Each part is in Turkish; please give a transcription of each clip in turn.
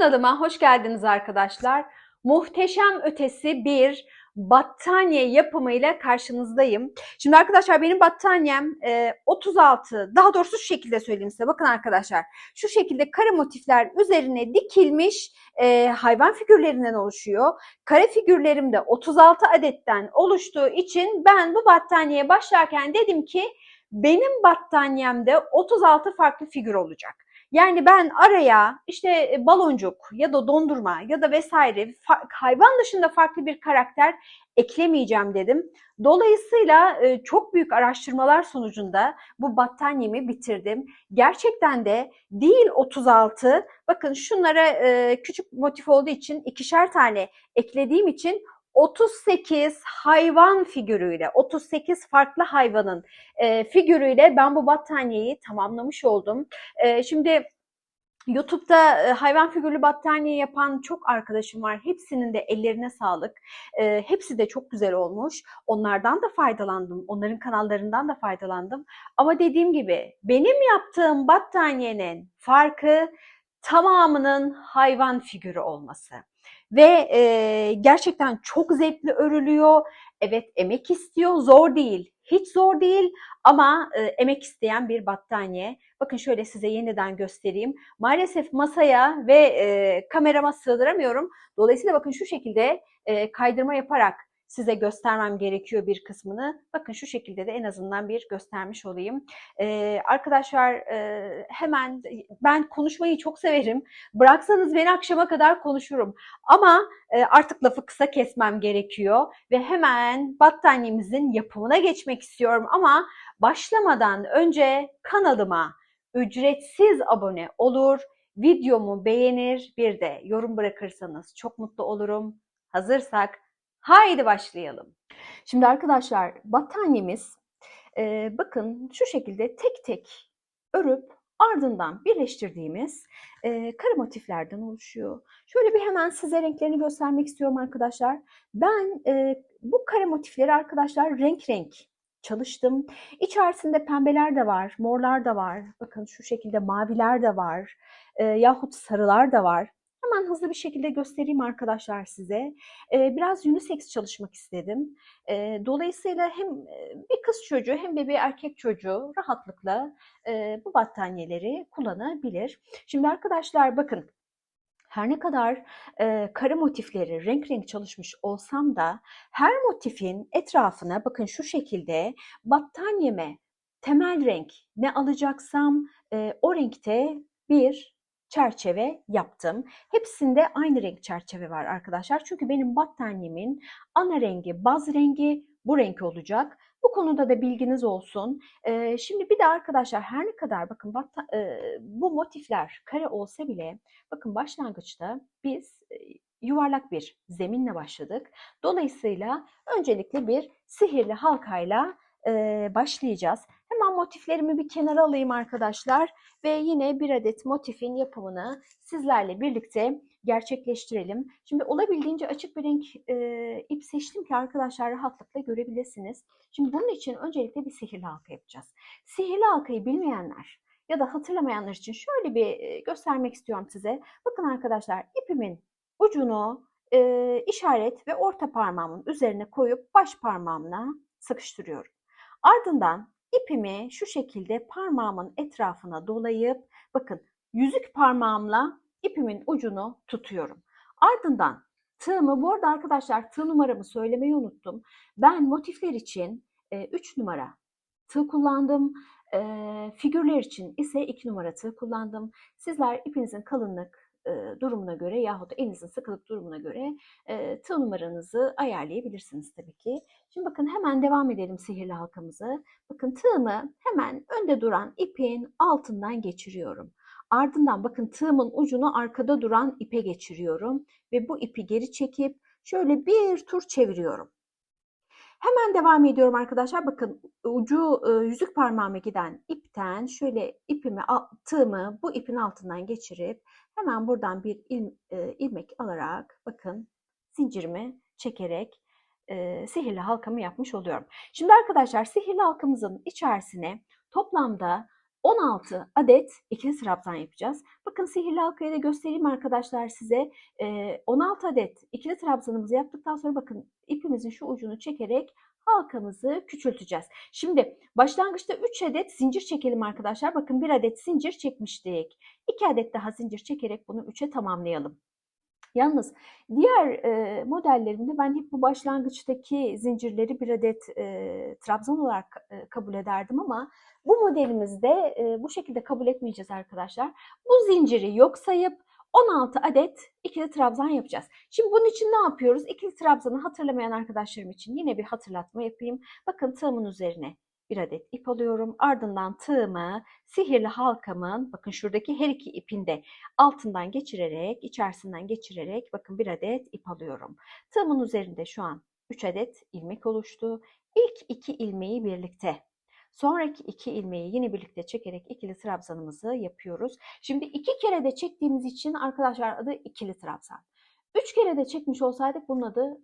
Kanalıma hoş geldiniz arkadaşlar. Muhteşem ötesi bir battaniye yapımıyla karşınızdayım. Şimdi arkadaşlar benim battaniyem 36, daha doğrusu şu şekilde söyleyeyim size. Bakın arkadaşlar, şu şekilde kare motifler üzerine dikilmiş hayvan figürlerinden oluşuyor. Kare figürlerim de 36 adetten oluştuğu için ben bu battaniyeye başlarken dedim ki benim battaniyemde 36 farklı figür olacak. Yani ben araya işte baloncuk ya da dondurma ya da vesaire hayvan dışında farklı bir karakter eklemeyeceğim dedim. Dolayısıyla çok büyük araştırmalar sonucunda bu battaniyemi bitirdim. Gerçekten de değil 36, bakın şunlara küçük motif olduğu için ikişer tane eklediğim için 38 hayvan figürüyle, 38 farklı hayvanın figürüyle ben bu battaniyeyi tamamlamış oldum. Şimdi YouTube'da hayvan figürlü battaniye yapan çok arkadaşım var. Hepsinin de ellerine sağlık. Hepsi de çok güzel olmuş. Onlardan da faydalandım. Onların kanallarından da faydalandım. Ama dediğim gibi benim yaptığım battaniyenin farkı tamamının hayvan figürü olması. Ve gerçekten çok zevkli örülüyor. Evet, emek istiyor. Zor değil. Hiç zor değil ama emek isteyen bir battaniye. Bakın şöyle size yeniden göstereyim. Maalesef masaya ve kamerama sığdıramıyorum. Dolayısıyla bakın şu şekilde kaydırma yaparak size göstermem gerekiyor bir kısmını. Bakın şu şekilde de en azından bir göstermiş olayım. Arkadaşlar hemen, ben konuşmayı çok severim. Bıraksanız beni akşama kadar konuşurum. Ama artık lafı kısa kesmem gerekiyor ve hemen battaniyemizin yapımına geçmek istiyorum. Ama başlamadan önce kanalıma ücretsiz abone olur, videomu beğenir, bir de yorum bırakırsanız çok mutlu olurum. Hazırsak haydi başlayalım. Şimdi arkadaşlar battaniyemiz bakın şu şekilde tek tek örüp ardından birleştirdiğimiz kare motiflerden oluşuyor. Şöyle bir hemen size renklerini göstermek istiyorum arkadaşlar. Ben bu kare motifleri arkadaşlar renk renk çalıştım. İçerisinde pembeler de var, morlar da var. Bakın şu şekilde maviler de var. Yahut sarılar da var. Hemen hızlı bir şekilde göstereyim arkadaşlar size. Biraz unisex çalışmak istedim. Dolayısıyla hem bir kız çocuğu hem de bir erkek çocuğu rahatlıkla bu battaniyeleri kullanabilir. Şimdi arkadaşlar bakın, her ne kadar kare motifleri renk renk çalışmış olsam da her motifin etrafına bakın şu şekilde battaniyeme temel renk ne alacaksam o renkte bir çerçeve yaptım. Hepsinde aynı renk çerçeve var arkadaşlar. Çünkü benim battaniyemin ana rengi, baz rengi bu renk olacak. Bu konuda da bilginiz olsun. Şimdi bir de arkadaşlar her ne kadar bakın bu motifler kare olsa bile bakın başlangıçta biz yuvarlak bir zeminle başladık. Dolayısıyla öncelikle bir sihirli halkayla başlayacağız. Hemen motiflerimi bir kenara alayım arkadaşlar ve yine bir adet motifin yapımını sizlerle birlikte gerçekleştirelim. Şimdi olabildiğince açık bir renk ip seçtim ki arkadaşlar rahatlıkla görebilirsiniz. Şimdi bunun için öncelikle bir sihirli halka yapacağız. Sihirli halkayı bilmeyenler ya da hatırlamayanlar için şöyle bir göstermek istiyorum size. Bakın arkadaşlar, ipimin ucunu işaret ve orta parmağımın üzerine koyup baş parmağımla sıkıştırıyorum. Ardından ipimi şu şekilde parmağımın etrafına dolayıp bakın yüzük parmağımla ipimin ucunu tutuyorum. Ardından tığımı, bu arada arkadaşlar tığ numaramı söylemeyi unuttum. Ben motifler için 3 numara tığ kullandım. Figürler için ise 2 numara tığ kullandım. Sizler ipinizin kalınlık durumuna göre yahut elinizin sıkılık durumuna göre tığ numaranızı ayarlayabilirsiniz tabii ki. Şimdi bakın hemen devam edelim sihirli halkamızı. Bakın tığımı hemen önde duran ipin altından geçiriyorum. Ardından bakın tığımın ucunu arkada duran ipe geçiriyorum ve bu ipi geri çekip şöyle bir tur çeviriyorum. Hemen devam ediyorum arkadaşlar. Bakın ucu yüzük parmağıma giden ipten şöyle ipimi, tığımı bu ipin altından geçirip hemen buradan bir ilmek alarak bakın zincirimi çekerek sihirli halkamı yapmış oluyorum. Şimdi arkadaşlar sihirli halkamızın içerisine toplamda 16 adet ikili trabzan yapacağız. Bakın sihirli halkayı da göstereyim arkadaşlar size. 16 adet ikili trabzanımızı yaptıktan sonra bakın ipimizin şu ucunu çekerek halkamızı küçülteceğiz. Şimdi başlangıçta 3 adet zincir çekelim arkadaşlar. Bakın 1 adet zincir çekmiştik. 2 adet daha zincir çekerek bunu 3'e tamamlayalım. Yalnız diğer modellerimde ben hep bu başlangıçtaki zincirleri 1 adet trabzan olarak kabul ederdim ama bu modelimizde bu şekilde kabul etmeyeceğiz arkadaşlar. Bu zinciri yok sayıp 16 adet ikili trabzan yapacağız. Şimdi bunun için ne yapıyoruz? İkili trabzanı hatırlamayan arkadaşlarım için yine bir hatırlatma yapayım. Bakın tığımın üzerine 1 adet ip alıyorum. Ardından tığımı sihirli halkamın, bakın şuradaki her iki ipinde altından geçirerek, içerisinden geçirerek bakın 1 adet ip alıyorum. Tığımın üzerinde şu an 3 adet ilmek oluştu. İlk 2 ilmeği birlikte, sonraki 2 ilmeği yine birlikte çekerek ikili trabzanımızı yapıyoruz. Şimdi 2 kere de çektiğimiz için arkadaşlar adı ikili trabzan. 3 kere de çekmiş olsaydık bunun adı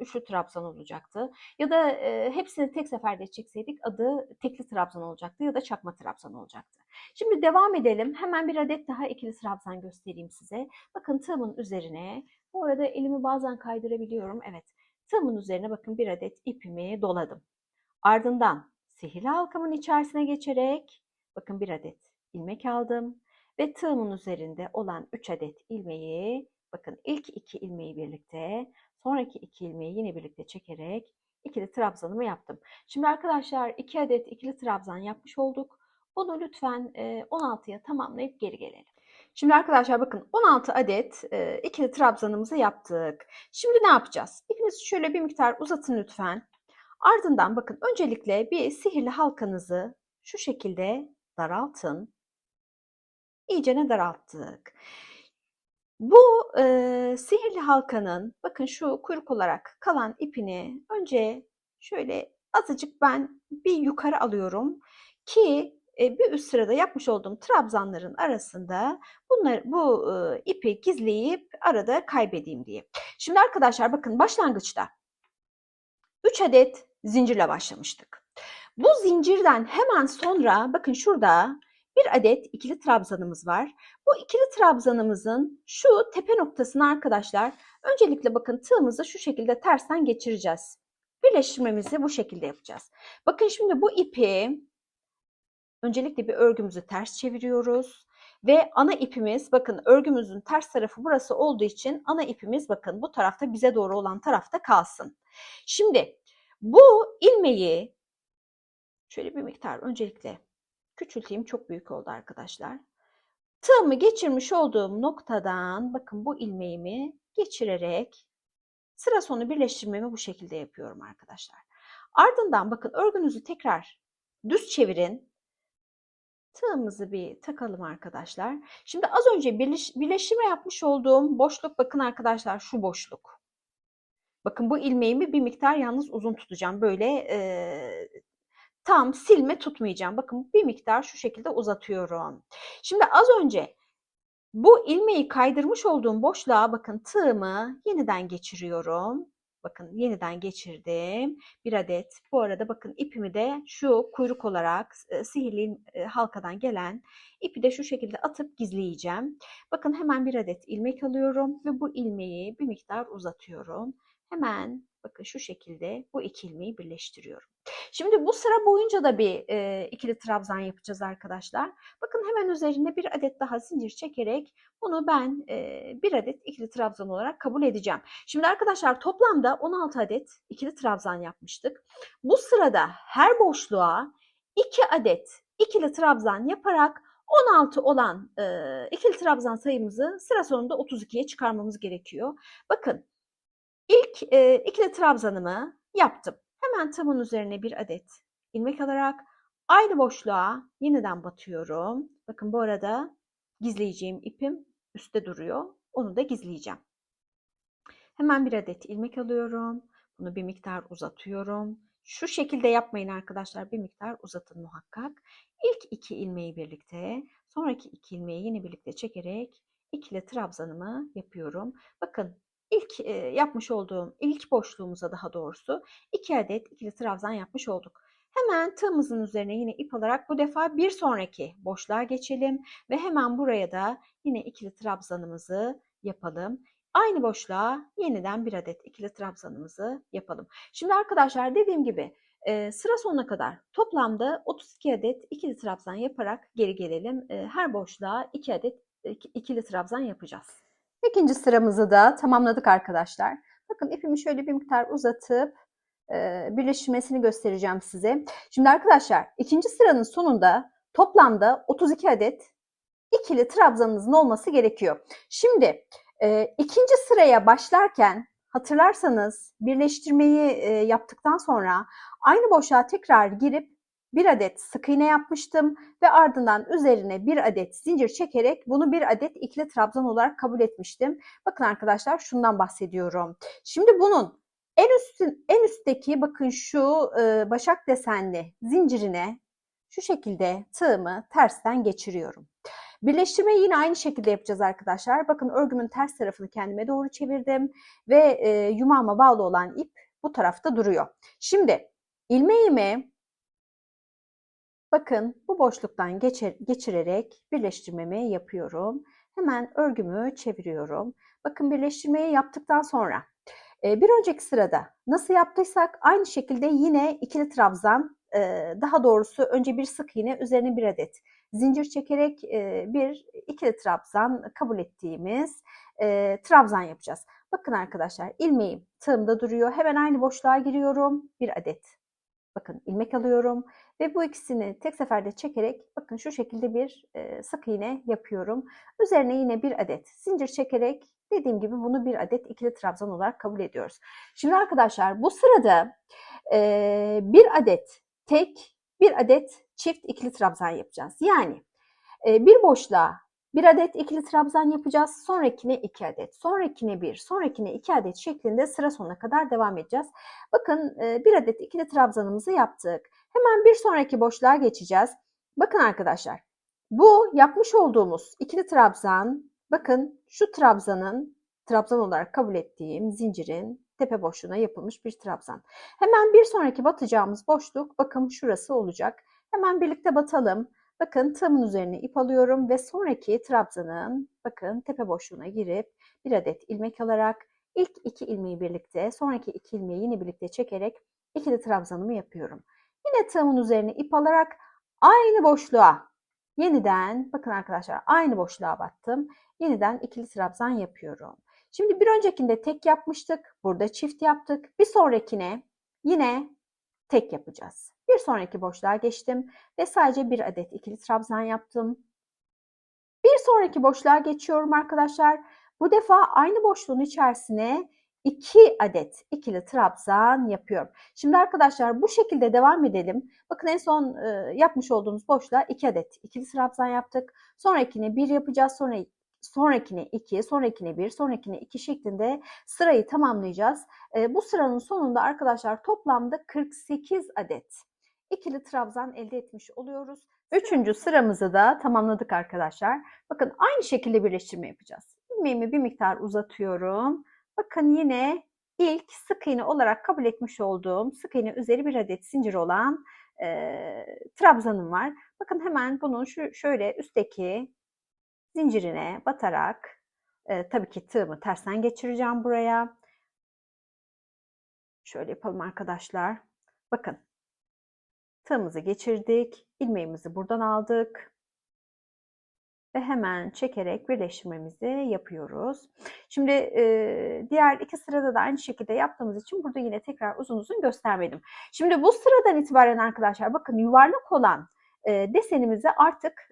üçlü trabzan olacaktı. Ya da hepsini tek seferde çekseydik adı tekli trabzan olacaktı ya da çakma trabzan olacaktı. Şimdi devam edelim. Hemen 1 adet daha ikili trabzan göstereyim size. Bakın tığımın üzerine, bu arada elimi bazen kaydırabiliyorum. Evet, tığımın üzerine bakın 1 adet ipimi doladım. Ardından sihirli halkamın içerisine geçerek bakın 1 adet ilmek aldım ve tığımın üzerinde olan 3 adet ilmeği, bakın ilk 2 ilmeği birlikte, sonraki 2 ilmeği yine birlikte çekerek ikili trabzanımı yaptım. Şimdi arkadaşlar 2 adet ikili trabzan yapmış olduk. Bunu lütfen 16'ya tamamlayıp geri gelelim. Şimdi arkadaşlar bakın 16 adet ikili trabzanımızı yaptık. Şimdi ne yapacağız? İpinizi şöyle bir miktar uzatın lütfen. Ardından bakın öncelikle bir sihirli halkanızı şu şekilde daraltın. İyicene daralttık. Bu sihirli halkanın bakın şu kuyruk olarak kalan ipini önce şöyle azıcık ben bir yukarı alıyorum ki bir üst sırada yapmış olduğum trabzanların arasında bu ipi gizleyip arada kaybedeyim diye. Şimdi arkadaşlar bakın başlangıçta 3 adet zincirle başlamıştık. Bu zincirden hemen sonra bakın şurada 1 adet ikili trabzanımız var. Bu ikili trabzanımızın şu tepe noktasına arkadaşlar öncelikle bakın tığımızı şu şekilde tersten geçireceğiz. Birleştirmemizi bu şekilde yapacağız. Bakın şimdi bu ipi öncelikle bir örgümüzü ters çeviriyoruz. Ve ana ipimiz bakın örgümüzün ters tarafı burası olduğu için ana ipimiz bakın bu tarafta bize doğru olan tarafta kalsın. Şimdi bu ilmeği şöyle bir miktar öncelikle küçülteyim, çok büyük oldu arkadaşlar. Tığımı geçirmiş olduğum noktadan bakın bu ilmeğimi geçirerek sıra sonu birleştirmemi bu şekilde yapıyorum arkadaşlar. Ardından bakın örgünüzü tekrar düz çevirin. Tığımızı bir takalım arkadaşlar. Şimdi az önce birleştirme yapmış olduğum boşluk bakın arkadaşlar şu boşluk. Bakın bu ilmeğimi bir miktar yalnız uzun tutacağım. Böyle tam silme tutmayacağım. Bakın bir miktar şu şekilde uzatıyorum. Şimdi az önce bu ilmeği kaydırmış olduğum boşluğa bakın tığımı yeniden geçiriyorum. Bakın yeniden geçirdim. 1 adet. Bu arada bakın ipimi de şu kuyruk olarak sihirli halkadan gelen ipi de şu şekilde atıp gizleyeceğim. Bakın hemen 1 adet ilmek alıyorum ve bu ilmeği bir miktar uzatıyorum. Hemen bakın şu şekilde bu iki ilmeği birleştiriyorum. Şimdi bu sıra boyunca da bir ikili trabzan yapacağız arkadaşlar. Bakın hemen üzerinde 1 adet daha zincir çekerek bunu ben 1 adet ikili trabzan olarak kabul edeceğim. Şimdi arkadaşlar toplamda 16 adet ikili trabzan yapmıştık. Bu sırada her boşluğa 2 adet ikili trabzan yaparak 16 olan ikili trabzan sayımızı sıra sonunda 32'ye çıkarmamız gerekiyor. Bakın ilk ikili trabzanımı yaptım. Hemen tığımın üzerine 1 adet ilmek alarak aynı boşluğa yeniden batıyorum. Bakın bu arada gizleyeceğim ipim üstte duruyor. Onu da gizleyeceğim. Hemen 1 adet ilmek alıyorum. Bunu bir miktar uzatıyorum. Şu şekilde yapmayın arkadaşlar. Bir miktar uzatın muhakkak. İlk 2 ilmeği birlikte, sonraki 2 ilmeği yine birlikte çekerek ikili trabzanımı yapıyorum. Bakın ilk yapmış olduğum ilk boşluğumuza daha doğrusu 2 adet ikili trabzan yapmış olduk. Hemen tığımızın üzerine yine ip alarak bu defa bir sonraki boşluğa geçelim ve hemen buraya da yine ikili trabzanımızı yapalım. Aynı boşluğa yeniden bir adet ikili trabzanımızı yapalım. Şimdi arkadaşlar dediğim gibi sıra sonuna kadar toplamda 32 adet ikili trabzan yaparak geri gelelim. Her boşluğa 2 adet ikili trabzan yapacağız. İkinci sıramızı da tamamladık arkadaşlar. Bakın ipimi şöyle bir miktar uzatıp birleşmesini göstereceğim size. Şimdi arkadaşlar ikinci sıranın sonunda toplamda 32 adet ikili trabzanınızın olması gerekiyor. Şimdi ikinci sıraya başlarken hatırlarsanız birleştirmeyi yaptıktan sonra aynı boşluğa tekrar girip bir adet sık iğne yapmıştım ve ardından üzerine bir adet zincir çekerek bunu bir adet ikili trabzan olarak kabul etmiştim. Bakın arkadaşlar şundan bahsediyorum. Şimdi bunun en üstteki bakın şu başak desenli zincirine şu şekilde tığımı tersten geçiriyorum. Birleştirmeyi yine aynı şekilde yapacağız arkadaşlar. Bakın örgümün ters tarafını kendime doğru çevirdim ve yumağıma bağlı olan ip bu tarafta duruyor. Şimdi ilmeğimi bakın bu boşluktan geçirerek birleştirmemi yapıyorum. Hemen örgümü çeviriyorum. Bakın birleştirmeyi yaptıktan sonra bir önceki sırada nasıl yaptıysak aynı şekilde yine ikili trabzan, daha doğrusu önce bir sık iğne üzerine bir adet zincir çekerek bir ikili trabzan kabul ettiğimiz trabzan yapacağız. Bakın arkadaşlar ilmeğim tığımda duruyor. Hemen aynı boşluğa giriyorum. Bir adet bakın ilmek alıyorum ve bu ikisini tek seferde çekerek bakın şu şekilde bir sık iğne yapıyorum. Üzerine yine bir adet zincir çekerek dediğim gibi bunu bir adet ikili trabzan olarak kabul ediyoruz. Şimdi arkadaşlar bu sırada bir adet tek, bir adet çift ikili trabzan yapacağız. Yani bir boşluğa bir adet ikili trabzan yapacağız. Sonrakine 2 adet, sonrakine 1, sonrakine 2 adet şeklinde sıra sonuna kadar devam edeceğiz. Bakın bir adet ikili trabzanımızı yaptık. Hemen bir sonraki boşluğa geçeceğiz. Bakın arkadaşlar bu yapmış olduğumuz ikili trabzan bakın şu trabzan olarak kabul ettiğim zincirin tepe boşluğuna yapılmış bir trabzan. Hemen bir sonraki batacağımız boşluk bakın şurası olacak. Hemen birlikte batalım. Bakın tığımın üzerine ip alıyorum ve sonraki trabzanın bakın tepe boşluğuna girip bir adet ilmek alarak ilk 2 ilmeği birlikte sonraki 2 ilmeği yine birlikte çekerek ikili trabzanımı yapıyorum. Yine tığımın üzerine ip alarak aynı boşluğa yeniden bakın arkadaşlar aynı boşluğa battım. Yeniden ikili trabzan yapıyorum. Şimdi bir öncekinde tek yapmıştık. Burada çift yaptık. Bir sonrakine yine tek yapacağız. Bir sonraki boşluğa geçtim ve sadece bir adet ikili trabzan yaptım. Bir sonraki boşluğa geçiyorum arkadaşlar. Bu defa aynı boşluğun içerisine 2 adet ikili trabzan yapıyorum. Şimdi arkadaşlar bu şekilde devam edelim. Bakın en son yapmış olduğumuz boşluğa 2 adet ikili trabzan yaptık. Sonrakine 1 yapacağız. Sonrakine 2, sonrakine 1, sonrakine 2 şeklinde sırayı tamamlayacağız. Bu sıranın sonunda arkadaşlar toplamda 48 adet ikili trabzan elde etmiş oluyoruz. Üçüncü sıramızı da tamamladık arkadaşlar. Bakın aynı şekilde birleştirme yapacağız. İlmeğimi bir miktar uzatıyorum. Bakın yine ilk sık iğne olarak kabul etmiş olduğum sık iğne üzeri bir adet zincir olan trabzanım var. Bakın hemen bunu şöyle üstteki zincirine batarak tabii ki tığımı tersten geçireceğim buraya. Şöyle yapalım arkadaşlar. Bakın tığımızı geçirdik. İlmeğimizi buradan aldık. Ve hemen çekerek birleştirmemizi yapıyoruz. Şimdi diğer iki sırada da aynı şekilde yaptığımız için burada yine tekrar uzun uzun göstermedim. Şimdi bu sıradan itibaren arkadaşlar bakın yuvarlak olan desenimizi artık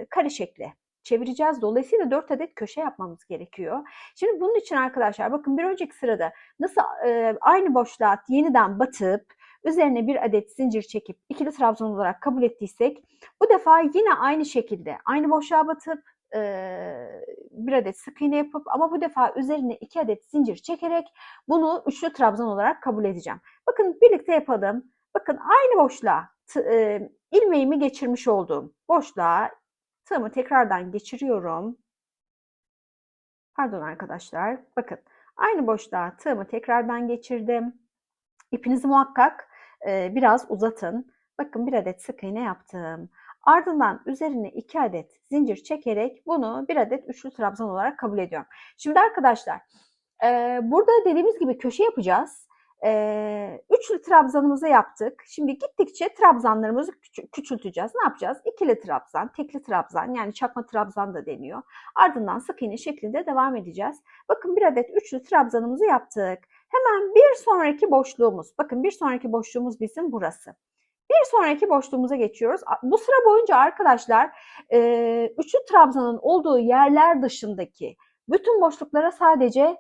kare şekle çevireceğiz. Dolayısıyla 4 adet köşe yapmamız gerekiyor. Şimdi bunun için arkadaşlar bakın bir önceki sırada nasıl aynı boşluğa yeniden batıp üzerine bir adet zincir çekip ikili trabzan olarak kabul ettiysek bu defa yine aynı şekilde aynı boşluğa batıp bir adet sık iğne yapıp ama bu defa üzerine 2 adet zincir çekerek bunu üçlü trabzan olarak kabul edeceğim. Bakın birlikte yapalım. Bakın aynı boşluğa ilmeğimi geçirmiş olduğum boşluğa tığımı tekrardan geçiriyorum. Pardon arkadaşlar. Bakın aynı boşluğa tığımı tekrardan geçirdim. İpinizi muhakkak biraz uzatın. Bakın bir adet sık iğne yaptım. Ardından üzerine 2 adet zincir çekerek bunu bir adet üçlü trabzan olarak kabul ediyorum. Şimdi arkadaşlar burada dediğimiz gibi köşe yapacağız. Üçlü trabzanımızı yaptık. Şimdi gittikçe trabzanlarımızı küçülteceğiz. Ne yapacağız? İkili trabzan, tekli trabzan, yani çakma trabzan da deniyor. Ardından sık iğne şeklinde devam edeceğiz. Bakın bir adet üçlü trabzanımızı yaptık. Hemen bir sonraki boşluğumuz. Bakın bir sonraki boşluğumuz bizim burası. Bir sonraki boşluğumuza geçiyoruz. Bu sıra boyunca arkadaşlar üçlü trabzanın olduğu yerler dışındaki bütün boşluklara sadece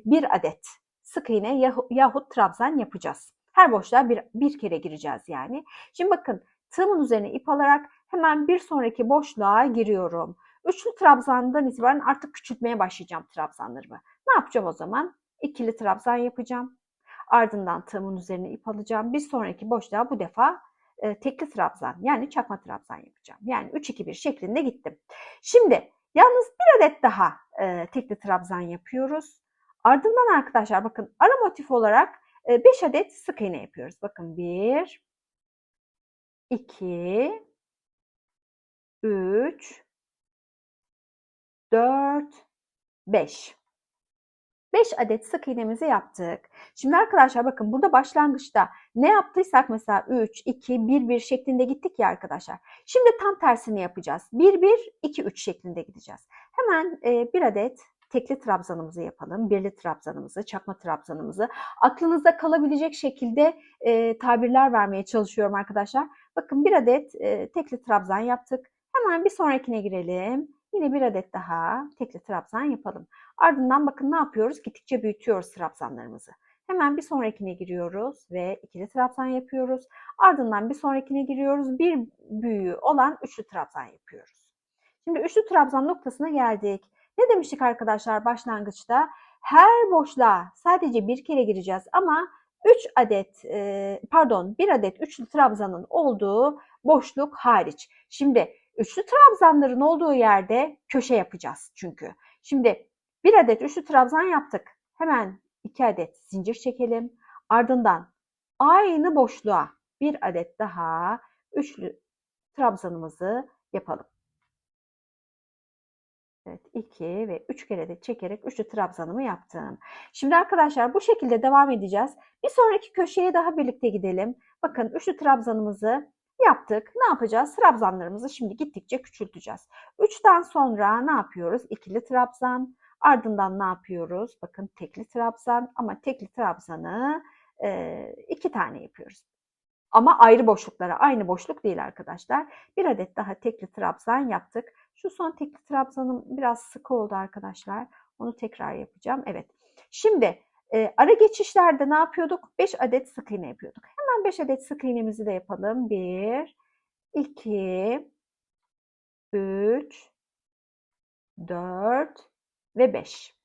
bir adet sık iğne yahut trabzan yapacağız. Her boşluğa bir kere gireceğiz yani. Şimdi bakın tığımın üzerine ip alarak hemen bir sonraki boşluğa giriyorum. Üçlü trabzandan itibaren artık küçültmeye başlayacağım trabzanlarımı. Ne yapacağım o zaman? İkili trabzan yapacağım. Ardından tığımın üzerine ip alacağım. Bir sonraki boşluğa bu defa tekli trabzan, yani çakma trabzan yapacağım. Yani 3-2-1 şeklinde gittim. Şimdi yalnız bir adet daha tekli trabzan yapıyoruz. Ardından arkadaşlar bakın ara motif olarak 5 adet sık iğne yapıyoruz. Bakın 1, 2, 3, 4, 5. 5 adet sık iğnemizi yaptık. Şimdi arkadaşlar bakın burada başlangıçta ne yaptıysak mesela 3, 2, 1, 1 şeklinde gittik ya arkadaşlar. Şimdi tam tersini yapacağız. 1, 1, 2, 3 şeklinde gideceğiz. Hemen bir adet tekli trabzanımızı yapalım. Birli trabzanımızı, çakma trabzanımızı. Aklınızda kalabilecek şekilde tabirler vermeye çalışıyorum arkadaşlar. Bakın bir adet tekli trabzan yaptık. Hemen bir sonrakine girelim. Yine bir adet daha tekli trabzan yapalım. Ardından bakın ne yapıyoruz? Gittikçe büyütüyoruz trabzanlarımızı. Hemen bir sonrakine giriyoruz ve ikili trabzan yapıyoruz. Ardından bir sonrakine giriyoruz. Bir büyüğü olan üçlü trabzan yapıyoruz. Şimdi üçlü trabzan noktasına geldik. Ne demiştik arkadaşlar başlangıçta? Her boşluğa sadece bir kere gireceğiz ama 1 adet üçlü trabzanın olduğu boşluk hariç. Şimdi üçlü trabzanların olduğu yerde köşe yapacağız çünkü. Şimdi bir adet üçlü trabzan yaptık. Hemen 2 adet zincir çekelim. Ardından aynı boşluğa bir adet daha üçlü trabzanımızı yapalım. Evet, 2 ve 3 kere de çekerek üçlü trabzanımı yaptım. Şimdi arkadaşlar bu şekilde devam edeceğiz. Bir sonraki köşeye daha birlikte gidelim. Bakın üçlü trabzanımızı yaptık. Ne yapacağız? Trabzanlarımızı şimdi gittikçe küçülteceğiz. 3'ten sonra ne yapıyoruz? İkili trabzan. Ardından ne yapıyoruz? Bakın tekli trabzan, ama tekli trabzanı 2 tane yapıyoruz. Ama ayrı boşluklara, aynı boşluk değil arkadaşlar. Bir adet daha tekli trabzan yaptık. Şu son tekli trabzanım biraz sık oldu arkadaşlar. Onu tekrar yapacağım. Evet. Şimdi ara geçişlerde ne yapıyorduk? 5 adet sık iğne yapıyorduk. Hemen 5 adet sık iğnemizi de yapalım. 1, 2, 3, 4 ve 5.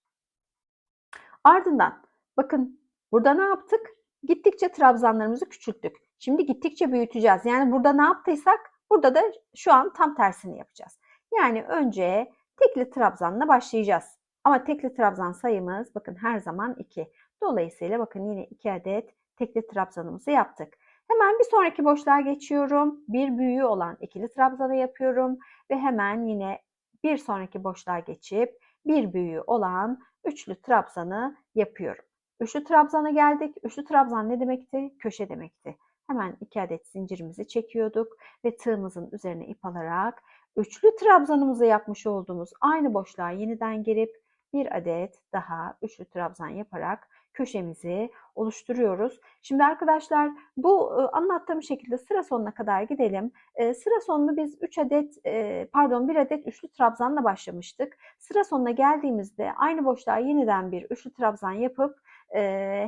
Ardından bakın burada ne yaptık? Gittikçe trabzanlarımızı küçülttük. Şimdi gittikçe büyüteceğiz. Yani burada ne yaptıysak burada da şu an tam tersini yapacağız. Yani önce tekli trabzanla başlayacağız. Ama tekli trabzan sayımız bakın her zaman 2. Dolayısıyla bakın yine 2 adet tekli trabzanımızı yaptık. Hemen bir sonraki boşluğa geçiyorum. Bir büyüğü olan ikili trabzanı yapıyorum. Ve hemen yine bir sonraki boşluğa geçip bir büyüğü olan üçlü trabzanı yapıyorum. Üçlü trabzana geldik. Üçlü trabzan ne demekti? Köşe demekti. Hemen 2 adet zincirimizi çekiyorduk ve tığımızın üzerine ip alarak üçlü trabzanımızı yapmış olduğumuz aynı boşluğa yeniden girip bir adet daha üçlü trabzan yaparak köşemizi oluşturuyoruz. Şimdi arkadaşlar bu anlattığım şekilde sıra sonuna kadar gidelim. Sıra sonunu biz 1 adet üçlü trabzanla başlamıştık. Sıra sonuna geldiğimizde aynı boşluğa yeniden bir üçlü trabzan yapıp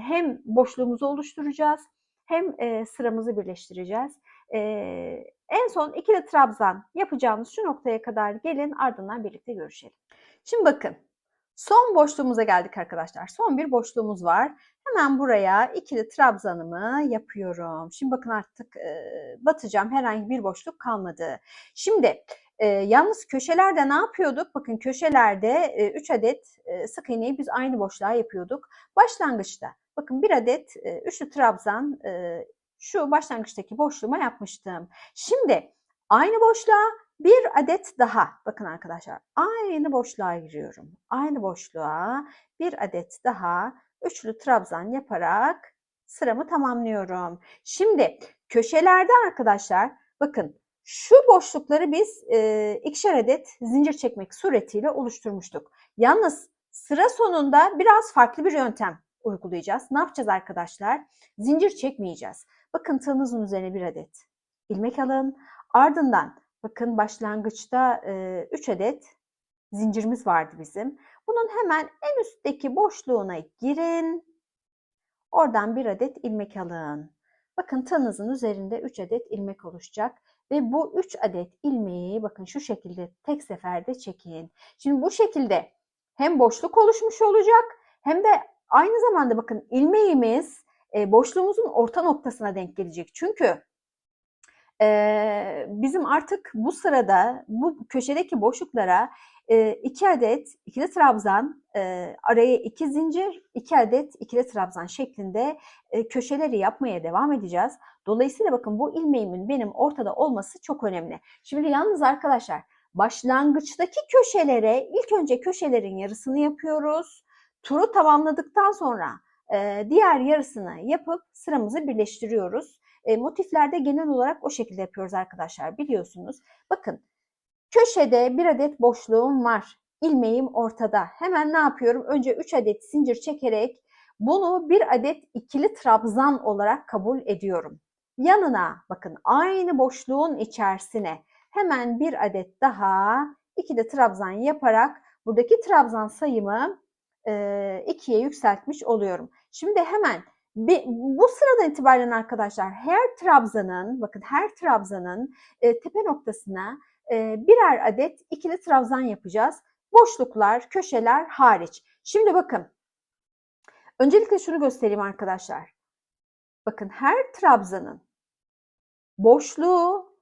hem boşluğumuzu oluşturacağız hem sıramızı birleştireceğiz. En son ikili trabzan yapacağımız şu noktaya kadar gelin, ardından birlikte görüşelim. Şimdi bakın son boşluğumuza geldik arkadaşlar. Son bir boşluğumuz var. Hemen buraya ikili trabzanımı yapıyorum. Şimdi bakın artık batacağım. Herhangi bir boşluk kalmadı. Şimdi yalnız köşelerde ne yapıyorduk? Bakın köşelerde 3 adet sık iğneyi biz aynı boşluğa yapıyorduk. Başlangıçta bakın bir adet üçlü trabzan şu başlangıçtaki boşluğuma yapmıştım. Şimdi aynı boşluğa bir adet daha. Bakın arkadaşlar, aynı boşluğa giriyorum. Aynı boşluğa bir adet daha üçlü trabzan yaparak sıramı tamamlıyorum. Şimdi köşelerde arkadaşlar bakın şu boşlukları biz ikişer adet zincir çekmek suretiyle oluşturmuştuk. Yalnız sıra sonunda biraz farklı bir yöntem uygulayacağız. Ne yapacağız arkadaşlar? Zincir çekmeyeceğiz. Bakın tığınızın üzerine bir adet ilmek alın. Ardından bakın başlangıçta 3 adet zincirimiz vardı bizim. Bunun hemen en üstteki boşluğuna girin. Oradan bir adet ilmek alın. Bakın tığınızın üzerinde 3 adet ilmek oluşacak. Ve bu 3 adet ilmeği bakın şu şekilde tek seferde çekin. Şimdi bu şekilde hem boşluk oluşmuş olacak hem de aynı zamanda bakın ilmeğimiz boşluğumuzun orta noktasına denk gelecek. Çünkü bizim artık bu sırada bu köşedeki boşluklara 2 adet ikili trabzan, araya 2 zincir, 2 adet ikili trabzan şeklinde köşeleri yapmaya devam edeceğiz. Dolayısıyla bakın bu ilmeğimin benim ortada olması çok önemli. Şimdi yalnız arkadaşlar başlangıçtaki köşelere ilk önce köşelerin yarısını yapıyoruz. Turu tamamladıktan sonra diğer yarısını yapıp sıramızı birleştiriyoruz. Motiflerde genel olarak o şekilde yapıyoruz arkadaşlar, biliyorsunuz. Bakın köşede bir adet boşluğum var. İlmeğim ortada. Hemen ne yapıyorum? Önce 3 adet zincir çekerek bunu bir adet ikili trabzan olarak kabul ediyorum. Yanına bakın aynı boşluğun içerisine hemen bir adet daha ikili trabzan yaparak buradaki trabzan sayımı 2'ye yükseltmiş oluyorum. Şimdi hemen bu sıradan itibaren arkadaşlar her trabzanın bakın her trabzanın tepe noktasına birer adet ikili trabzan yapacağız. Boşluklar, köşeler hariç. Şimdi bakın. Öncelikle şunu göstereyim arkadaşlar. Bakın her trabzanın boşluğu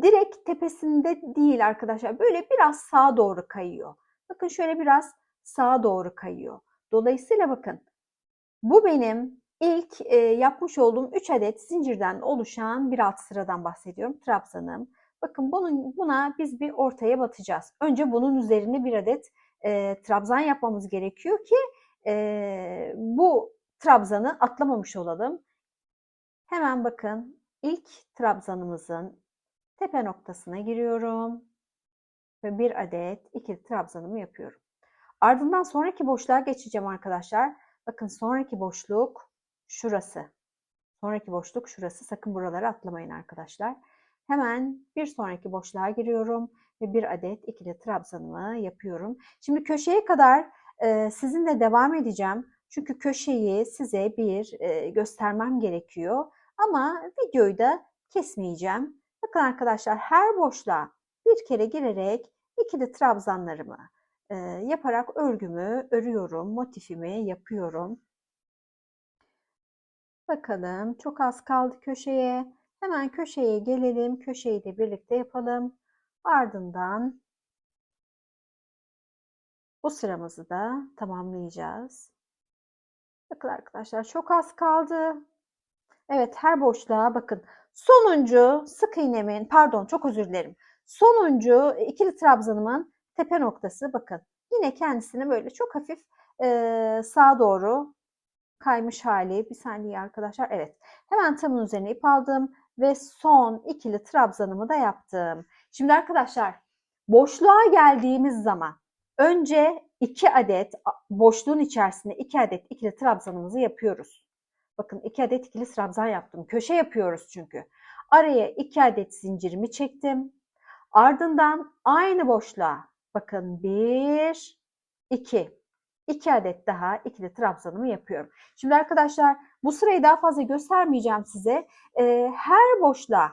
direkt tepesinde değil arkadaşlar. Böyle biraz sağa doğru kayıyor. Bakın şöyle biraz sağa doğru kayıyor. Dolayısıyla bakın bu benim ilk yapmış olduğum 3 adet zincirden oluşan bir alt sıradan bahsediyorum. Trabzanım. Bakın buna biz bir ortaya batacağız. Önce bunun üzerine bir adet trabzan yapmamız gerekiyor ki bu trabzanı atlamamış olalım. Hemen bakın ilk trabzanımızın tepe noktasına giriyorum ve bir adet ikili trabzanımı yapıyorum. Ardından sonraki boşluğa geçeceğim arkadaşlar. Bakın sonraki boşluk şurası. Sonraki boşluk şurası. Sakın buraları atlamayın arkadaşlar. Hemen bir sonraki boşluğa giriyorum ve bir adet ikili trabzanımı yapıyorum. Şimdi köşeye kadar sizinle devam edeceğim. Çünkü köşeyi size bir göstermem gerekiyor. Ama videoyu da kesmeyeceğim. Bakın arkadaşlar her boşluğa bir kere girerek ikili trabzanlarımı yaparak örgümü örüyorum, motifimi yapıyorum. Bakalım çok az kaldı köşeye. Hemen köşeye gelelim. Köşeyi de birlikte yapalım. Ardından bu sıramızı da tamamlayacağız. Bakın arkadaşlar çok az kaldı. Evet her boşluğa bakın. Sonuncu sık iğnemin, pardon çok özür dilerim. Sonuncu ikili trabzanımın tepe noktası bakın. Yine kendisini böyle çok hafif sağa doğru kaymış hali. Bir saniye arkadaşlar. Evet. Hemen tığımın üzerine ip aldım ve son ikili trabzanımı da yaptım. Şimdi arkadaşlar boşluğa geldiğimiz zaman önce 2 adet boşluğun içerisinde 2 adet ikili trabzanımızı yapıyoruz. Bakın 2 adet ikili trabzan yaptım. Köşe yapıyoruz çünkü. Araya 2 adet zincirimi çektim. Ardından aynı boşluğa bakın 1, 2. 2 adet daha ikili trabzanımı yapıyorum. Şimdi arkadaşlar bu sırayı daha fazla göstermeyeceğim size. Her boşluğa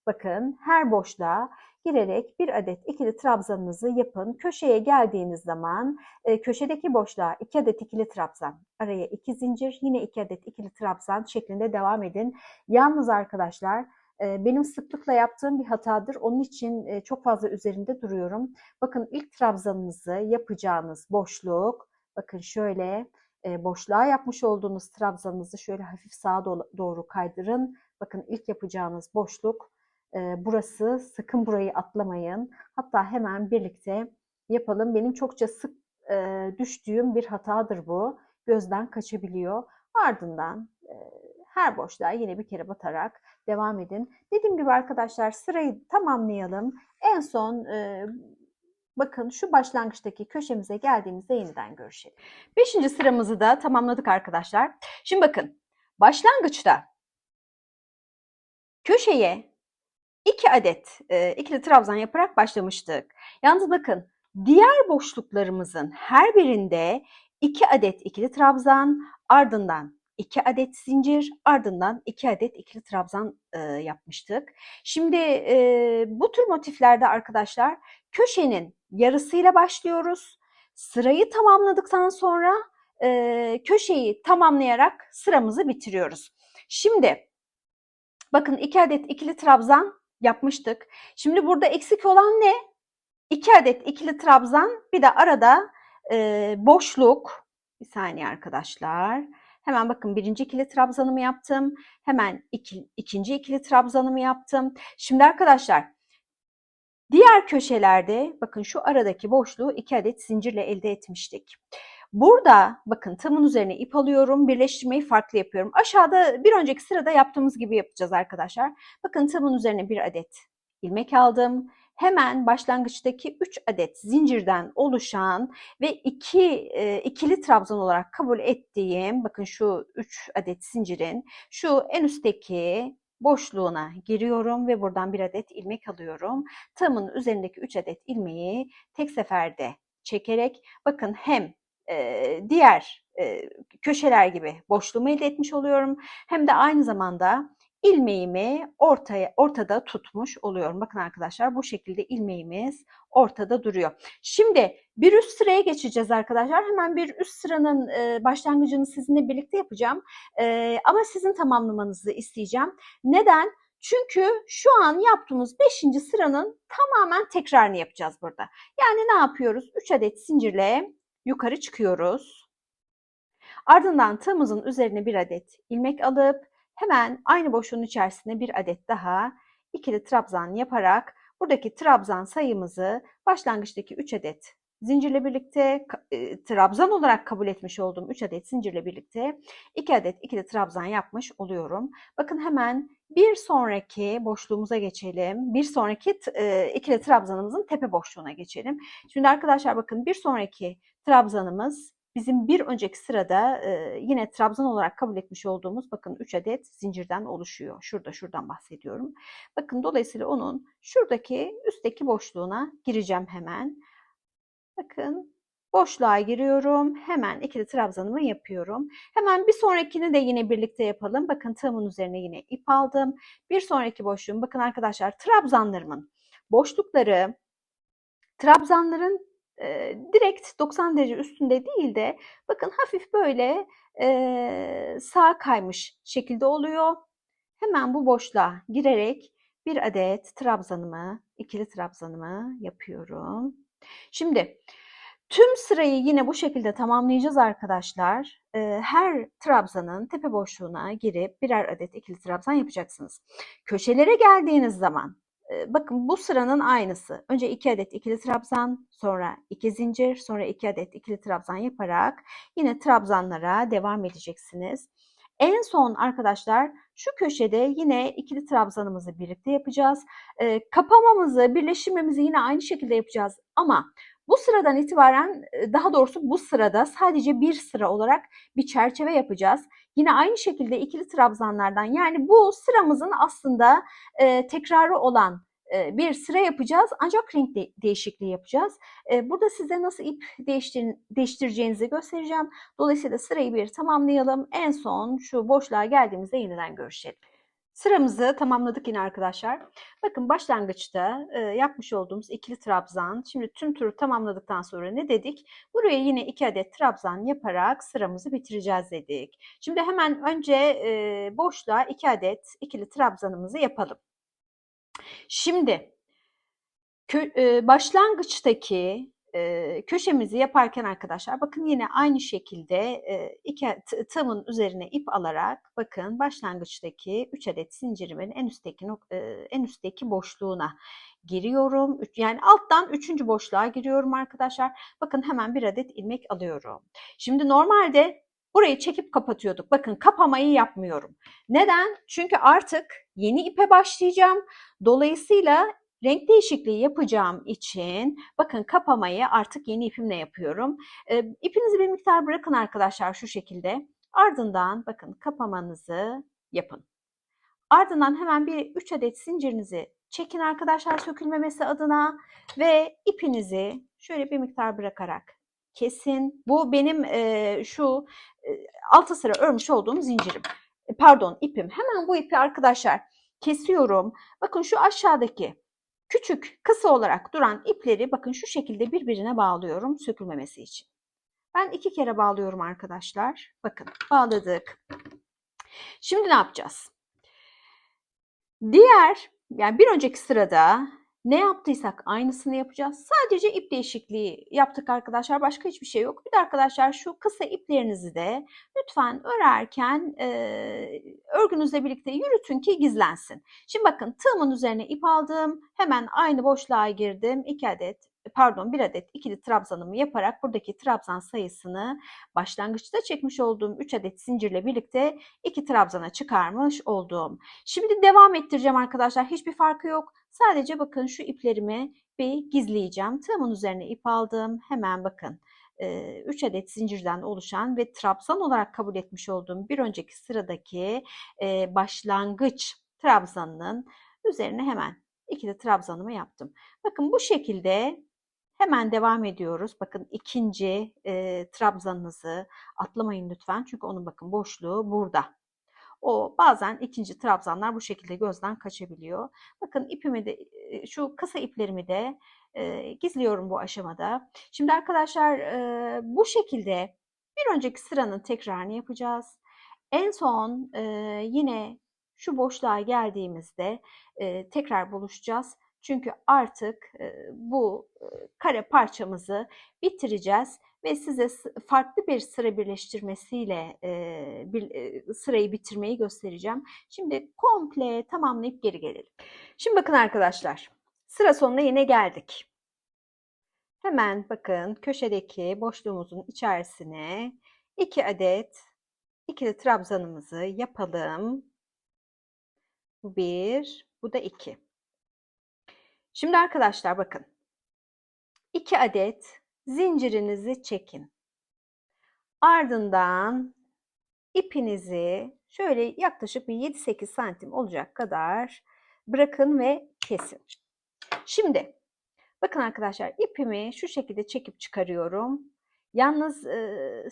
bakın her boşluğa girerek bir adet ikili trabzanınızı yapın. Köşeye geldiğiniz zaman köşedeki boşluğa 2 adet ikili trabzan, araya 2 zincir, yine 2 adet ikili trabzan şeklinde devam edin. Yalnız arkadaşlar benim sıklıkla yaptığım bir hatadır. Onun için çok fazla üzerinde duruyorum. Bakın ilk trabzanınızı yapacağınız boşluk, bakın şöyle boşluğa yapmış olduğunuz trabzanınızı şöyle hafif sağa doğru kaydırın. Bakın ilk yapacağınız boşluk burası. Sakın burayı atlamayın. Hatta hemen birlikte yapalım. Benim çokça sık düştüğüm bir hatadır bu. Gözden kaçabiliyor. Ardından her boşluğa yine bir kere batarak devam edin. Dediğim gibi arkadaşlar sırayı tamamlayalım. En son bakın şu başlangıçtaki köşemize geldiğimizde yeniden görüşelim. 5. sıramızı da tamamladık arkadaşlar. Şimdi bakın başlangıçta köşeye 2 adet ikili trabzan yaparak başlamıştık. Yalnız bakın diğer boşluklarımızın her birinde 2 adet ikili trabzan, ardından 2 adet zincir, ardından 2 adet ikili trabzan yapmıştık. Şimdi bu tür motiflerde arkadaşlar köşenin yarısıyla başlıyoruz. Sırayı tamamladıktan sonra köşeyi tamamlayarak sıramızı bitiriyoruz. Şimdi bakın 2 adet ikili trabzan yapmıştık. Şimdi burada eksik olan ne? 2 adet ikili trabzan, bir de arada boşluk. Bir saniye arkadaşlar. Hemen bakın birinci ikili trabzanımı yaptım. Hemen ikinci ikili trabzanımı yaptım. Şimdi arkadaşlar diğer köşelerde bakın şu aradaki boşluğu 2 adet zincirle elde etmiştik. Burada bakın tığımın üzerine ip alıyorum. Birleştirmeyi farklı yapıyorum. Aşağıda bir önceki sırada yaptığımız gibi yapacağız arkadaşlar. Bakın tığımın üzerine bir adet ilmek aldım. Hemen başlangıçtaki 3 adet zincirden oluşan ve ikili trabzan olarak kabul ettiğim bakın şu 3 adet zincirin şu en üstteki boşluğuna giriyorum ve buradan bir adet ilmek alıyorum. Tığımın üzerindeki 3 adet ilmeği tek seferde çekerek bakın hem diğer köşeler gibi boşluğumu elde etmiş oluyorum. Hem de aynı zamanda ilmeğimi ortada tutmuş oluyorum. Bakın arkadaşlar bu şekilde ilmeğimiz ortada duruyor. Şimdi bir üst sıraya geçeceğiz arkadaşlar. Hemen bir üst sıranın başlangıcını sizinle birlikte yapacağım. Ama sizin tamamlamanızı isteyeceğim. Neden? Çünkü şu an yaptığımız 5. sıranın tamamen tekrarını yapacağız burada. Yani ne yapıyoruz? 3 adet zincirle yukarı çıkıyoruz. Ardından tığımızın üzerine bir adet ilmek alıp hemen aynı boşluğun içerisine bir adet daha ikili trabzan yaparak buradaki trabzan sayımızı başlangıçtaki 3 adet zincirle birlikte trabzan olarak kabul etmiş olduğum 3 adet zincirle birlikte 2 adet ikili trabzan yapmış oluyorum. Bakın hemen bir sonraki boşluğumuza geçelim. Bir sonraki ikili trabzanımızın tepe boşluğuna geçelim. Şimdi arkadaşlar bakın bir sonraki trabzanımız bizim bir önceki sırada yine trabzan olarak kabul etmiş olduğumuz bakın 3 adet zincirden oluşuyor. Şuradan bahsediyorum. Bakın dolayısıyla onun şuradaki üstteki boşluğuna gireceğim hemen. Bakın boşluğa giriyorum. Hemen ikili trabzanımı yapıyorum. Hemen bir sonrakini de yine birlikte yapalım. Bakın tığımın üzerine yine ip aldım. Bir sonraki boşluğum bakın arkadaşlar trabzanlarımın boşlukları trabzanların direkt 90 derece üstünde değil de bakın hafif böyle sağa kaymış şekilde oluyor. Hemen bu boşluğa girerek bir adet trabzanımı, ikili trabzanımı yapıyorum. Şimdi tüm sırayı yine bu şekilde tamamlayacağız arkadaşlar. Her trabzanın tepe boşluğuna girip birer adet ikili trabzan yapacaksınız. Köşelere geldiğiniz zaman bakın bu sıranın aynısı. Önce 2 adet ikili trabzan, sonra 2 zincir, sonra 2 adet ikili trabzan yaparak yine trabzanlara devam edeceksiniz. En son arkadaşlar şu köşede yine ikili trabzanımızı birlikte yapacağız. Kapamamızı, birleştirmemizi yine aynı şekilde yapacağız ama bu sıradan itibaren daha doğrusu bu sırada sadece bir sıra olarak bir çerçeve yapacağız. Yine aynı şekilde ikili trabzanlardan yani bu sıramızın aslında tekrarı olan bir sıra yapacağız ancak renk değişikliği yapacağız. Burada size nasıl ip değiştireceğinizi göstereceğim. Dolayısıyla sırayı bir tamamlayalım. En son şu boşluğa geldiğimizde yeniden görüşelim. Sıramızı tamamladık yine arkadaşlar. Bakın başlangıçta yapmış olduğumuz ikili trabzan. Şimdi tüm turu tamamladıktan sonra ne dedik? Buraya yine 2 adet trabzan yaparak sıramızı bitireceğiz dedik. Şimdi hemen önce boşluğa 2 adet ikili trabzanımızı yapalım. Şimdi başlangıçtaki köşemizi yaparken arkadaşlar bakın yine aynı şekilde tığımın üzerine ip alarak bakın başlangıçtaki 3 adet zincirimin en üstteki boşluğuna giriyorum. Yani alttan 3. boşluğa giriyorum arkadaşlar. Bakın hemen 1 adet ilmek alıyorum. Şimdi normalde burayı çekip kapatıyorduk. Bakın kapamayı yapmıyorum. Neden? Çünkü artık yeni ipe başlayacağım. Dolayısıyla renk değişikliği yapacağım için bakın kapamayı artık yeni ipimle yapıyorum. İpinizi bir miktar bırakın arkadaşlar şu şekilde. Ardından bakın kapamanızı yapın. Ardından hemen bir 3 adet zincirinizi çekin arkadaşlar sökülmemesi adına ve ipinizi şöyle bir miktar bırakarak kesin. Bu benim şu 6 sıra örmüş olduğum zincirim. Pardon ipim. Hemen bu ipi arkadaşlar kesiyorum. Bakın şu aşağıdaki küçük kısa olarak duran ipleri bakın şu şekilde birbirine bağlıyorum sökülmemesi için. Ben 2 kere bağlıyorum arkadaşlar. Bakın bağladık. Şimdi ne yapacağız? Yani bir önceki sırada ne yaptıysak aynısını yapacağız. Sadece ip değişikliği yaptık arkadaşlar. Başka hiçbir şey yok. Bir de arkadaşlar şu kısa iplerinizi de lütfen örerken örgünüzle birlikte yürütün ki gizlensin. Şimdi bakın tığımın üzerine ip aldım. Hemen aynı boşluğa girdim. 1 adet ikili trabzanımı yaparak buradaki trabzan sayısını başlangıçta çekmiş olduğum 3 adet zincirle birlikte 2 trabzana çıkarmış oldum. Şimdi devam ettireceğim arkadaşlar. Hiçbir farkı yok. Sadece bakın şu iplerimi bir gizleyeceğim. Tığımın üzerine ip aldım. Hemen bakın 3 adet zincirden oluşan ve trabzan olarak kabul etmiş olduğum bir önceki sıradaki başlangıç trabzanının üzerine hemen ikili trabzanımı yaptım. Bakın bu şekilde hemen devam ediyoruz. Bakın ikinci trabzanınızı atlamayın lütfen. Çünkü onun bakın boşluğu burada. O bazen ikinci trabzanlar bu şekilde gözden kaçabiliyor. Bakın ipimi de şu kısa iplerimi de gizliyorum bu aşamada. Şimdi arkadaşlar bu şekilde bir önceki sıranın tekrarını yapacağız. En son yine şu boşluğa geldiğimizde tekrar buluşacağız. Çünkü artık bu kare parçamızı bitireceğiz ve size farklı bir sıra birleştirmesiyle sırayı bitirmeyi göstereceğim. Şimdi komple tamamlayıp geri gelelim. Şimdi bakın arkadaşlar, sıra sonuna yine geldik. Hemen bakın köşedeki boşluğumuzun içerisine 2 adet ikili trabzanımızı yapalım. Bu 1, bu da 2. Şimdi arkadaşlar bakın. 2 adet zincirinizi çekin. Ardından ipinizi şöyle yaklaşık bir 7-8 santim olacak kadar bırakın ve kesin. Şimdi bakın arkadaşlar ipimi şu şekilde çekip çıkarıyorum. Yalnız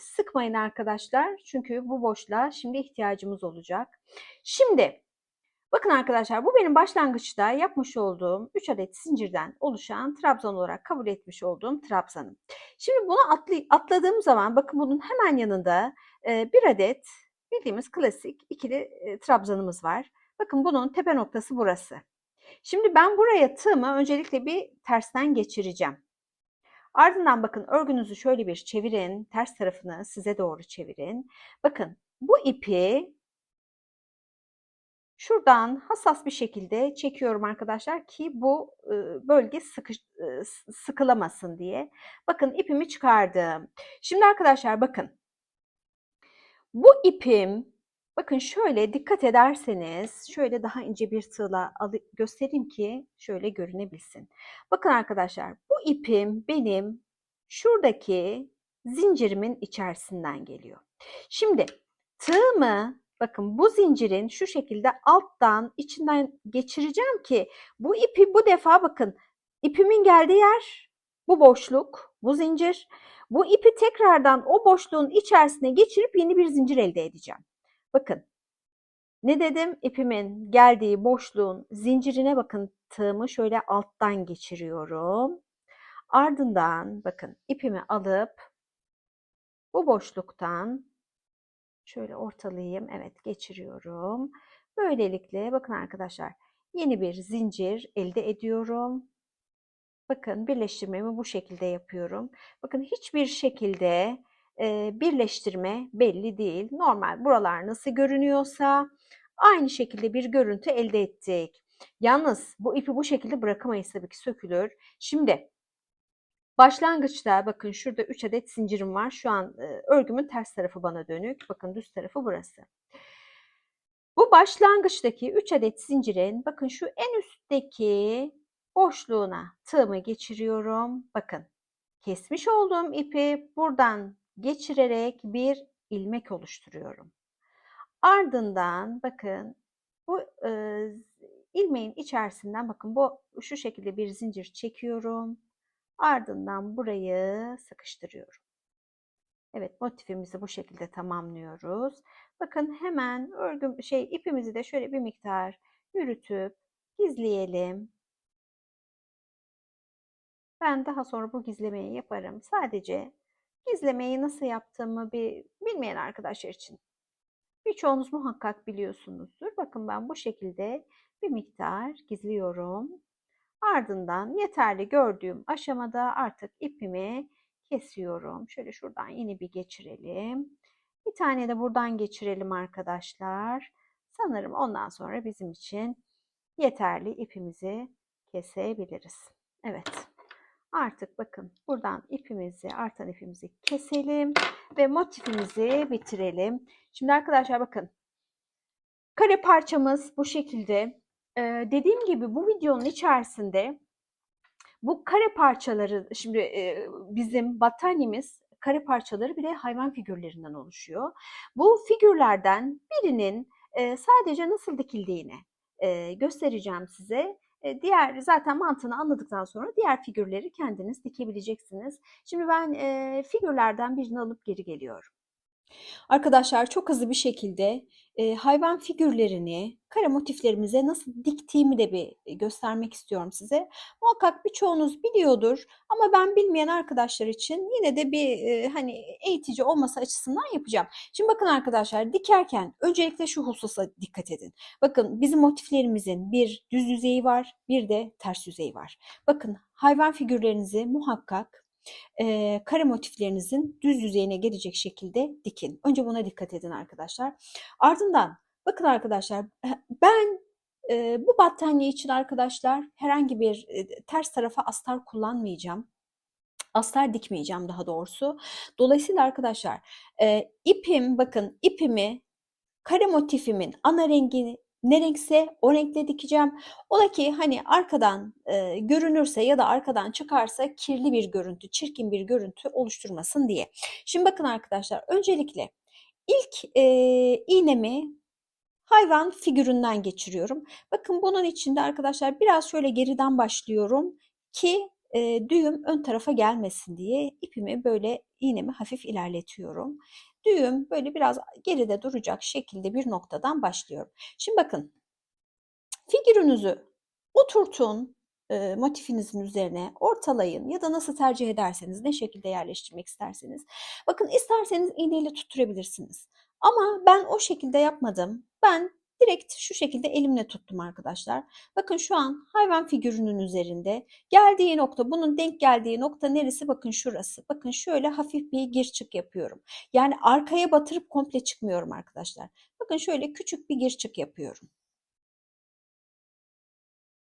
sıkmayın arkadaşlar çünkü bu boşluğa şimdi ihtiyacımız olacak. Şimdi bakın arkadaşlar bu benim başlangıçta yapmış olduğum 3 adet zincirden oluşan trabzan olarak kabul etmiş olduğum trabzanım. Şimdi bunu atladığım zaman bakın bunun hemen yanında 1 adet bildiğimiz klasik ikili trabzanımız var. Bakın bunun tepe noktası burası. Şimdi ben buraya tığımı öncelikle bir tersten geçireceğim. Ardından bakın örgünüzü şöyle bir çevirin. Ters tarafını size doğru çevirin. Bakın bu ipi şuradan hassas bir şekilde çekiyorum arkadaşlar ki bu bölge sıkılamasın diye. Bakın ipimi çıkardım. Şimdi arkadaşlar bakın. Bu ipim bakın şöyle dikkat ederseniz şöyle daha ince bir tığla göstereyim ki şöyle görünebilsin. Bakın arkadaşlar bu ipim benim şuradaki zincirimin içerisinden geliyor. Şimdi tığımı bakın bu zincirin şu şekilde alttan içinden geçireceğim ki bu ipi bu defa bakın ipimin geldiği yer bu boşluk, bu zincir. Bu ipi tekrardan o boşluğun içerisine geçirip yeni bir zincir elde edeceğim. Bakın ne dedim? İpimin geldiği boşluğun zincirine bakın tığımı şöyle alttan geçiriyorum. Ardından bakın ipimi alıp bu boşluktan şöyle ortalayayım. Evet geçiriyorum. Böylelikle bakın arkadaşlar yeni bir zincir elde ediyorum. Bakın birleştirmemi bu şekilde yapıyorum. Bakın hiçbir şekilde birleştirme belli değil. Normal buralar nasıl görünüyorsa aynı şekilde bir görüntü elde ettik. Yalnız bu ipi bu şekilde bırakamayız, tabii ki sökülür. Şimdi başlangıçta bakın şurada 3 adet zincirim var. Şu an örgümün ters tarafı bana dönük. Bakın düz tarafı burası. Bu başlangıçtaki 3 adet zincirin bakın şu en üstteki boşluğuna tığımı geçiriyorum. Bakın kesmiş olduğum ipi buradan geçirerek bir ilmek oluşturuyorum. Ardından bakın bu ilmeğin içerisinden bakın bu şu şekilde bir zincir çekiyorum. Ardından burayı sıkıştırıyorum. Evet, motifimizi bu şekilde tamamlıyoruz. Bakın hemen ipimizi de şöyle bir miktar yürütüp gizleyelim. Ben daha sonra bu gizlemeyi yaparım. Sadece gizlemeyi nasıl yaptığımı bilmeyen arkadaşlar için. Birçoğunuz muhakkak biliyorsunuzdur. Bakın ben bu şekilde bir miktar gizliyorum. Ardından yeterli gördüğüm aşamada artık ipimi kesiyorum. Şöyle şuradan yine bir geçirelim. Bir tane de buradan geçirelim arkadaşlar. Sanırım ondan sonra bizim için yeterli ipimizi kesebiliriz. Evet. Artık bakın buradan artan ipimizi keselim ve motifimizi bitirelim. Şimdi arkadaşlar bakın kare parçamız bu şekilde. Dediğim gibi bu videonun içerisinde bu kare parçaları şimdi bizim battaniyemiz kare parçaları bir de hayvan figürlerinden oluşuyor. Bu figürlerden birinin sadece nasıl dikildiğini göstereceğim size. Diğer zaten mantığını anladıktan sonra diğer figürleri kendiniz dikebileceksiniz. Şimdi ben figürlerden birini alıp geri geliyorum. Arkadaşlar çok hızlı bir şekilde hayvan figürlerini kare motiflerimize nasıl diktiğimi de bir göstermek istiyorum size. Muhakkak birçoğunuz biliyordur ama ben bilmeyen arkadaşlar için yine de bir hani eğitici olması açısından yapacağım. Şimdi bakın arkadaşlar dikerken öncelikle şu hususa dikkat edin. Bakın bizim motiflerimizin bir düz yüzeyi var, bir de ters yüzeyi var. Bakın hayvan figürlerinizi muhakkak kare motiflerinizin düz yüzeyine gelecek şekilde dikin. Önce buna dikkat edin arkadaşlar. Ardından bakın arkadaşlar ben bu battaniye için arkadaşlar herhangi bir ters tarafa astar kullanmayacağım. Astar dikmeyeceğim daha doğrusu. Dolayısıyla arkadaşlar bakın ipimi kare motifimin ana rengi ne renkse o renkle dikeceğim. Ola ki hani arkadan görünürse ya da arkadan çıkarsa kirli bir görüntü, çirkin bir görüntü oluşturmasın diye. Şimdi bakın arkadaşlar öncelikle ilk iğnemi hayvan figüründen geçiriyorum. Bakın bunun içinde arkadaşlar biraz şöyle geriden başlıyorum ki düğüm ön tarafa gelmesin diye ipimi böyle iğnemi hafif ilerletiyorum. Düğüm böyle biraz geride duracak şekilde bir noktadan başlıyorum. Şimdi bakın figürünüzü oturtun motifinizin üzerine ortalayın ya da nasıl tercih ederseniz ne şekilde yerleştirmek isterseniz. Bakın isterseniz iğneyle tutturabilirsiniz. Ama ben o şekilde yapmadım. Ben direkt şu şekilde elimle tuttum arkadaşlar. Bakın şu an hayvan figürünün üzerinde geldiği nokta, bunun denk geldiği nokta neresi? Bakın şurası. Bakın şöyle hafif bir gir çık yapıyorum. Yani arkaya batırıp komple çıkmıyorum arkadaşlar. Bakın şöyle küçük bir gir çık yapıyorum.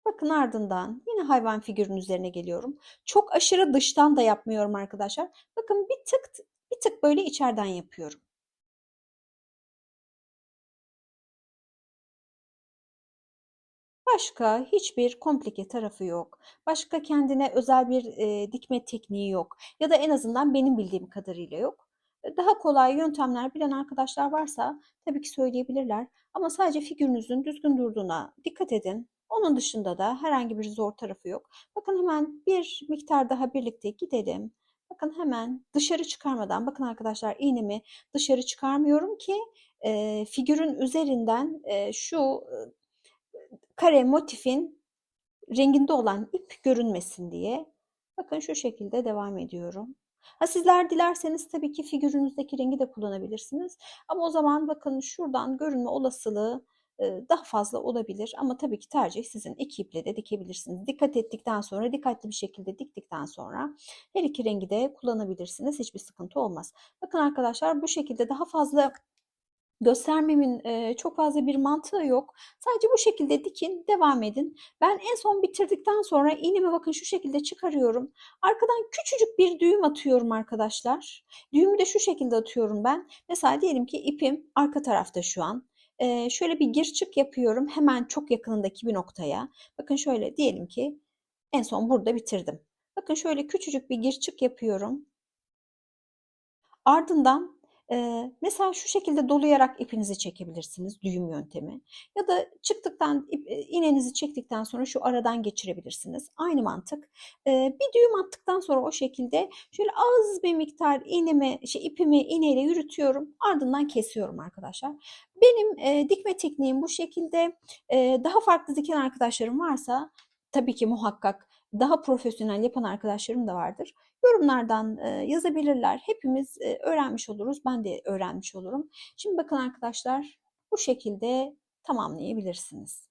Bakın ardından yine hayvan figürünün üzerine geliyorum. Çok aşırı dıştan da yapmıyorum arkadaşlar. Bakın bir tık böyle içeriden yapıyorum. Başka hiçbir komplike tarafı yok. Başka kendine özel bir dikme tekniği yok. Ya da en azından benim bildiğim kadarıyla yok. Daha kolay yöntemler bilen arkadaşlar varsa tabii ki söyleyebilirler. Ama sadece figürünüzün düzgün durduğuna dikkat edin. Onun dışında da herhangi bir zor tarafı yok. Bakın hemen bir miktar daha birlikte gidelim. Bakın hemen dışarı çıkarmadan, bakın arkadaşlar iğnemi dışarı çıkarmıyorum ki figürün üzerinden şu kare motifin renginde olan ip görünmesin diye. Bakın şu şekilde devam ediyorum. Ha, sizler dilerseniz tabii ki figürünüzdeki rengi de kullanabilirsiniz. Ama o zaman bakın şuradan görünme olasılığı daha fazla olabilir ama tabii ki tercih sizin. 2 iple de dikebilirsiniz. Dikkat ettikten sonra, dikkatli bir şekilde diktikten sonra her iki rengi de kullanabilirsiniz. Hiçbir sıkıntı olmaz. Bakın arkadaşlar, bu şekilde daha fazla göstermemin çok fazla bir mantığı yok. Sadece bu şekilde dikin, devam edin. Ben en son bitirdikten sonra iğnemi bakın şu şekilde çıkarıyorum. Arkadan küçücük bir düğüm atıyorum arkadaşlar. Düğümü de şu şekilde atıyorum ben. Mesela diyelim ki ipim arka tarafta şu an. Şöyle bir gir çık yapıyorum hemen çok yakınındaki bir noktaya. Bakın şöyle diyelim ki en son burada bitirdim. Bakın şöyle küçücük bir gir çık yapıyorum. Ardından mesela şu şekilde dolayarak ipinizi çekebilirsiniz, düğüm yöntemi. Ya da çıktıktan iğnenizi çektikten sonra şu aradan geçirebilirsiniz. Aynı mantık. Bir düğüm attıktan sonra o şekilde şöyle az bir miktar ipimi iğneyle yürütüyorum. Ardından kesiyorum arkadaşlar. Benim dikme tekniğim bu şekilde. Daha farklı diken arkadaşlarım varsa tabii ki muhakkak daha profesyonel yapan arkadaşlarım da vardır. Yorumlardan yazabilirler. Hepimiz öğrenmiş oluruz. Ben de öğrenmiş olurum. Şimdi bakın arkadaşlar, bu şekilde tamamlayabilirsiniz.